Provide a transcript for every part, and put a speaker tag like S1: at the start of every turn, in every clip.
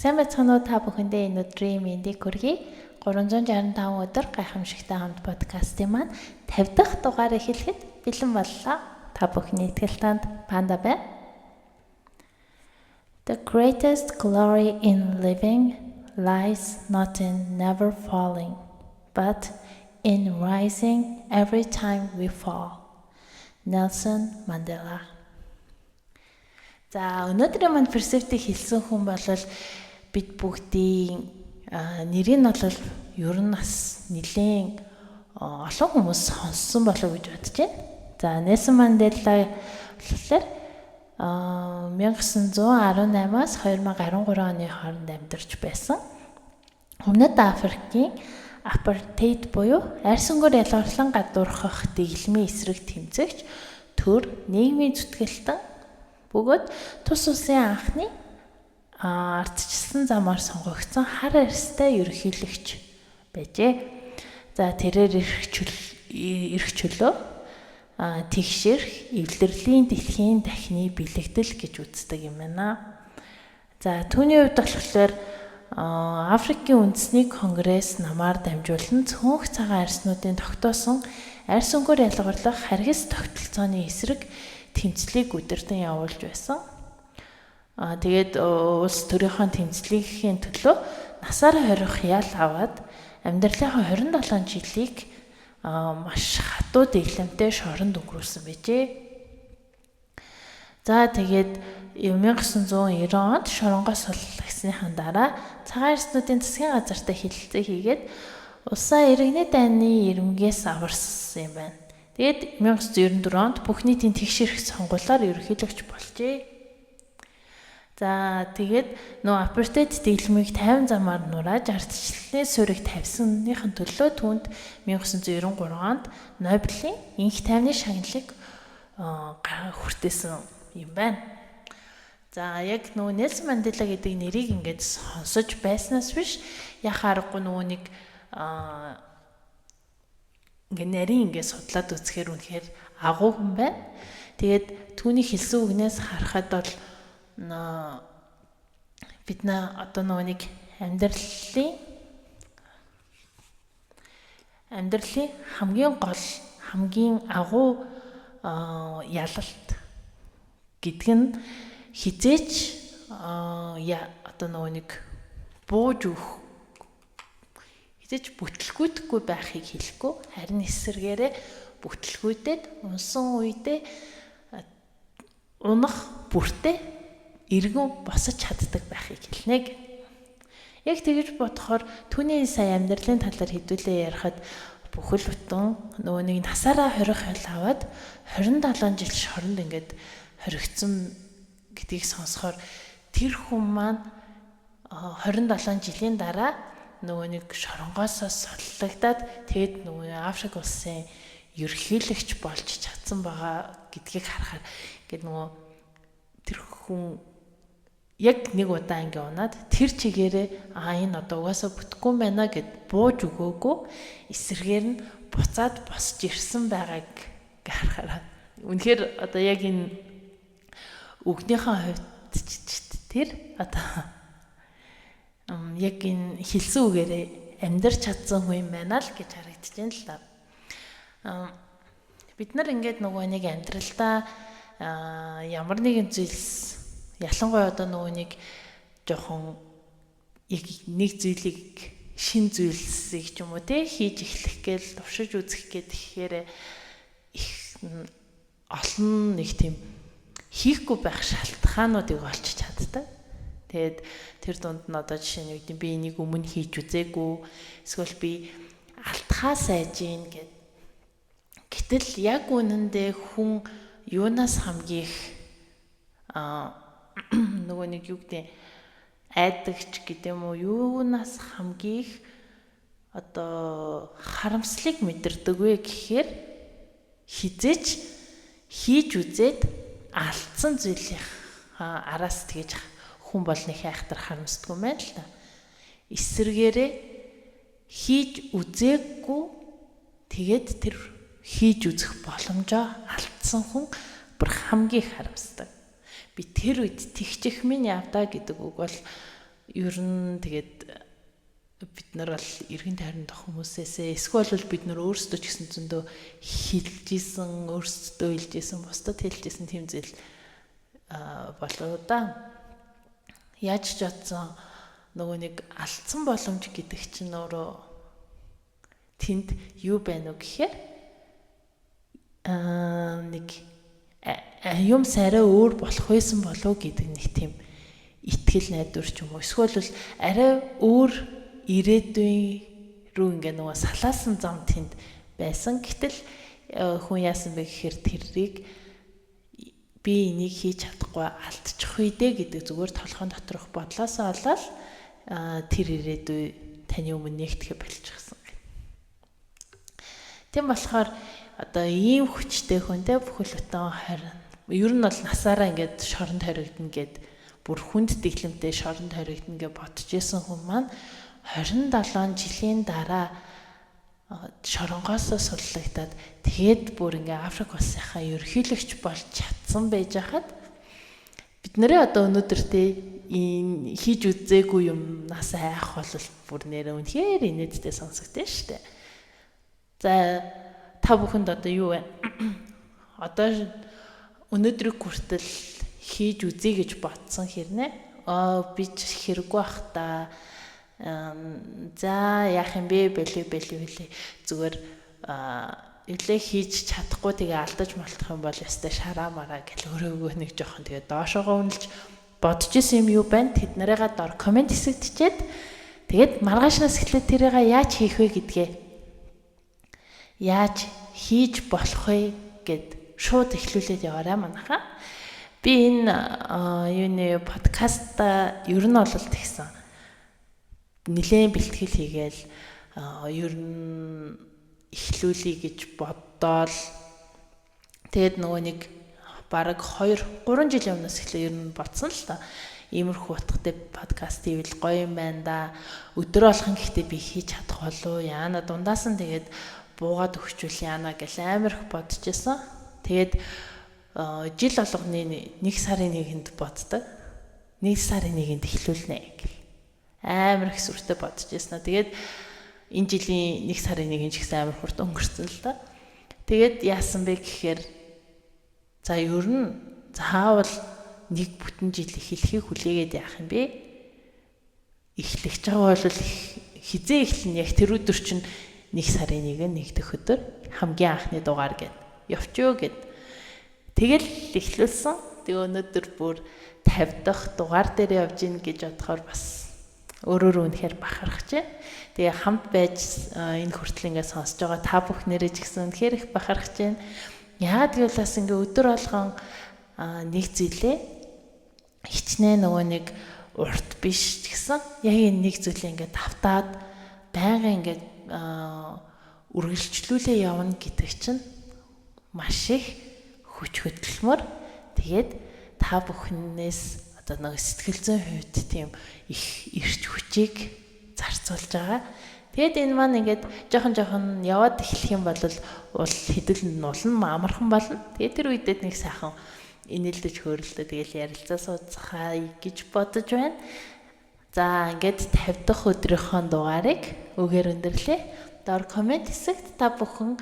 S1: Сайн байцгаана уу та бүхэндээ энэ өдрийн мэндийг хүргэе. 365 өдөр гайхамшигтай хамт подкастын маань 50 дахь дугаар эхлэхэд бэлэн боллоо. Та бүхний итгэл танд Панда байна. The greatest glory in living lies not in never falling, but in rising every time we fall. Nelson Mandela. За өнөөдрийн манд персептийг хэлсэн хүн бол бид бүгдийн нэрийг нь бол ер нь бас нэлээд олон хүмүүс сонссон болов гэж бодож байна. За Nelson Mandela болохоор 1918-аас 2013 оны хооронд амьдарч байсан. Өмнөд Африкийн апартейд буюу арьс өнгөөр ялгарлан гадуурхах дэглэмийн эсрэг тэмцэгч төр нийгмийн зүтгэлтэн бөгөөд тус улсын анхны ардчилсан замаар сонгогдсон хар арьстай ерөнхийлөгч байжээ. За тэрээр эрх чөлөө тэгшэрх эвлэрлийн дэлхийн дахины бэлэгдэл гэж үздэг юм байна. За түүний хувьд болохоор Африкийн үндэсний конгресс намаар дамжуулан цөөнх цагаан арьснуудын тогтоосон арьс өнгөөр ялгарлах харгас тогтолцооны эсрэг тэмцлийг өдөртөн явуулж байсан. Тэгээд улс төрийнхөө тэмцлийнхээ төлөө насаараа хорих ял аваад амьдралынхаа 27 жилийг маш хатуу дэглэмтэй шоронд өнгөрүүлсэн байжээ. За тэгээд 1990 онд шоронгоос суллагсныхаа дараа цагаан арьснуудын засгийн газартай хэлэлцээ хийгээд улсаа иргэний дайны ирэмгээс аварсан юм байна. Тэгээд 1994 онд бүх нийтийн тэгшэрх сонгуулиар ерөнхийлөгч болжээ. За тэгээд апартейд дэглэмийг 50 замаар нурааж ардчлалын суурийг тавьсаныхын төлөө түүнд 1993 онд Нобелийн инх тайвны шагналыг хүртээсэн юм байна. За яг Nelson Mandela гэдэг нэрийг ингээд сонсож байснаас биш яхаа аргагүй нэг ингээ нарийн ингээ судлаад үзэхээр үнэхээр агуу хүн байна. Тэгээд түүний хэлсэн үгнээс харахад бол бид одоо нэг амьдралын хамгийн гол хамгийн агуу ялалт гэдэг нь хизээч одоо нэг бууж өгөх хизээч бүтлгүүдэхгүй байхыг хэлэхгүй харин эсвэргээрээ бүтлгүүдэд унсан үедээ унах бүртээ эргэн босож чаддаг байхыг хэлнэ. Яг тэгж бодохоор түүний сая амьдралын талаар хэдүүлээ ярихад бүхэл бүтэн нэг насаараа хорих хэл аваад 27 жил шоронд ингээд хоригдсон гэдгийг сонсохоор тэр хүн маань 27 жилийн дараа нэг шоронгоосоо соллогдоод тэгэд Африк улсын ерөнхийлөгч болж чадсан байгаа гэдгийг харахаар ингээд тэр хүн яг нэг удаа ингээ унаад тэр чигээрээ энэ одоо угаасаа бүтэхгүй байна гэд бууж өгөөгүй эсэргээр нь буцаад босч ирсэн байгааг харахаар үнэхээр одоо яг энэ үгнийхээ хувьд тэр одоо яг энэ хэлсэн үгээрээ амьдарч чадсан хүн юм байна л гэж харагдаж байна л да. Бид нар ингээд нэг амьдралдаа ямар нэгэн зүйлс ялангуяа одоо нэг жоохон яг нэг зүйлийг шин зүйлсийг ч юм уу хийж эхлэх гээл туршиж үзэх гэхээр их олон нэг тийм хийхгүй байх шалтгаануудыг олж чаддаг. Тэгээд тэр дунд нь одоо жишээ нь би энийг өмнө хийж үзээгүй эсвэл би алтхаа сайж гин гэд. Гэтэл яг үнэндээ хүн юунаас хамгийн их нэг юу гэдэг айдагч гэдэг юм уу юунаас хамгийн их одоо харамслыг мэдэрдэг вэ гэхээр хизээч хийж үзээд алдсан зүйлийн араас тэгэж хүн бол нэг айхтар харамсдаггүй юм байна л та. Эсвэргээрээ хийж үзээгүй тэгээд тэр хийж үзэх боломжоо алдсан хүн бүр хамгийн харамсдаг. Би тэр үед тэгчих минь явдаа гэдэг үг бол ер нь тэгээд бид нар бол эргэн тойронд хүмүүсээсээ эсвэл бид нар өөрсдөө ч гэсэн зөндөө хэлжсэн, өөрсдөө хэлжсэн, бусдад хэлжсэн тийм зүйл болоо да. Яаж ч бодсон нөгөө нэг алдсан боломж гэдэг чинь өөрөө тэнд юу байна уу гэхээр нэг юм арай өөр болох байсан болов гэдэг нэг тийм итгэл найдвар ч юм уу. Эсвэл арай өөр ирээдүйн рүү ингээ нөгөө салаасан зам тэнд байсан. Гэтэл хүн яасан бэ гэхээр тэрийг би энийг хийж чадахгүй алдчих үе дээ гэдэг зүгээр толгойн доторх бодлоосоо болоод тэр ирээдүй таны өмнө нэгтгэх болчихсон. Тийм болохоор одоо ийм хүчтэй хүнтэй бүхэл бүтэн харин ер нь бол насаараа ингээд шоронд хоригдно гэд бүр хүнд дэглэмтэй шоронд хоригдно гэж бодож исэн хүн маань 27 жилийн дараа шоронгоосоо суллагдаад тэгээд бүр ингээ Африк улсынхаа ерөнхийлөгч болж чадсан байж хаад бид нарыг одоо өнөөдөр энэ хийж үзээгүй юмнаас айх бол бүр нэрээ үнэхээр инээдтэй сонсогдсон шүү дээ. За та бүхэнд одоо юу вэ? Одоо өнөөдрийг хүртэл хийж үзье гэж бодсон хэрнээ. Би ч хэрэггүй бах та. За яах юм бэ бэлээ зүгээр эвлээ хийж чадахгүй тэгээ алдаж малтах юм бол ястай шараа мараа гэл өрөөгөө нэг жоохон тэгээ доошоогоо үнэлж бодож исэн юм юу байна? Тэд нарыгаа дор комент хэсэгтчихэд тэгээд маргаашнаас эхлээд тэрийг яаж хийх вэ гэдгээ яаж хийж болох вэ гэд шууд эхлүүлээд яваарай манайхаа. Би энэ юуны подкаста ер нь бол тэгсэн. Нилээн бэлтгэл хийгээл ер нь эхлүүлэе гэж бодоол тэгээд нөгөө нэг бараг 2-3 жилийн өмнөөс эхлээ ер нь бодсон л та. Иймэрхүү утгатай подкаст хийвэл гоё юм байна да. Өдөр болгон гэхдээ би хийж чадах болов яана дундаас нь тэгээд буугаад өгчүүл яана гэл амар их бодож исэн. Тэгээд жил болгоны 1 сарын 1-нд боддог. 1 сарын 1-нд эхлүүлнэ гэл амар их сүртэй бодож ирсэн. Тэгээд энэ жилийн 1 сарын 1-нд ч гэсэн амар хурд өнгөрцөн л да. Тэгээд яасан бэ гэхээр за ер нь заавал нэг бүтэн жил эхлэхийг хүлээгээд яах юм бэ? Эхлэж байгаа бол хизээ эхлэн яг тэр өдөр чинь 1 сарын 1 нэгдэх өдөр хамгийн анхны дугаар гэд явчихё гэд. Тэгэл эхлүүлсэн. Тэгээ өнөөдөр бүр 50 дахь дугаар дээр явж гин гэж бодохоор бас өөрөөр үнэхээр бахархаж байна. Тэгээ хамт байж энэ хүртэл ингээд сонсож байгаа та бүхнээрээ ч гэсэн үнэхээр их бахархаж байна. Яагаад гэвэл бас ингээд өдөр болгон нэг зүйлээ хичнээн нөгөө нэг урт биш ч гэсэн яг энэ нэг зүйлээ ингээд тавтаад байнга ингээд үргэлжлүүлээ явна гэдэг чинь маш их хүч хөдөлмөр. Тэгээд та бүхнээс одоо нэг сэтгэл зүйн хувьд тийм их эрч хүчийг зарцуулж байгаа. Тэгээд энэ маань ингээд жоохон яваад эхлэх юм бол уул хэдэл нулан амархан болно. Тэгээд тэр үедээ нэг сайхан инээлдэж хөөрөлдөө тэгэл ярилцаа сууцгаая гэж бодож байна. За ингээд 50 дахь өдрийнхөө дугаарыг өгөр өндөрлөө. Доор комент хэсэгт та бүхэн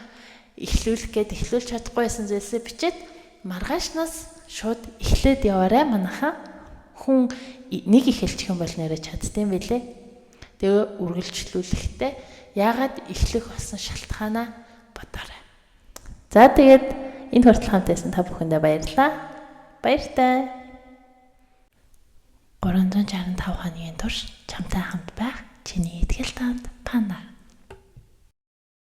S1: эхлүүлэх гээд эхлүүлж чадахгүй байсан зүйлсээ бичээд маргаашнаас шууд эхлээд яваарай манайхаа. Хүн нэг эхэлчих юм бол нэрэ чаддсан байлээ. Тэгээ үргэлжлүүлэхдээ яагаад эхлэх болсон шалтгаанаа бодоорой. За тэгээд энэ хүртэл хамт байсан та бүхэндээ баярлалаа. Баяртай. 365 хоногийн турш чамтай хамт байх чиний итгэл таанд Панда.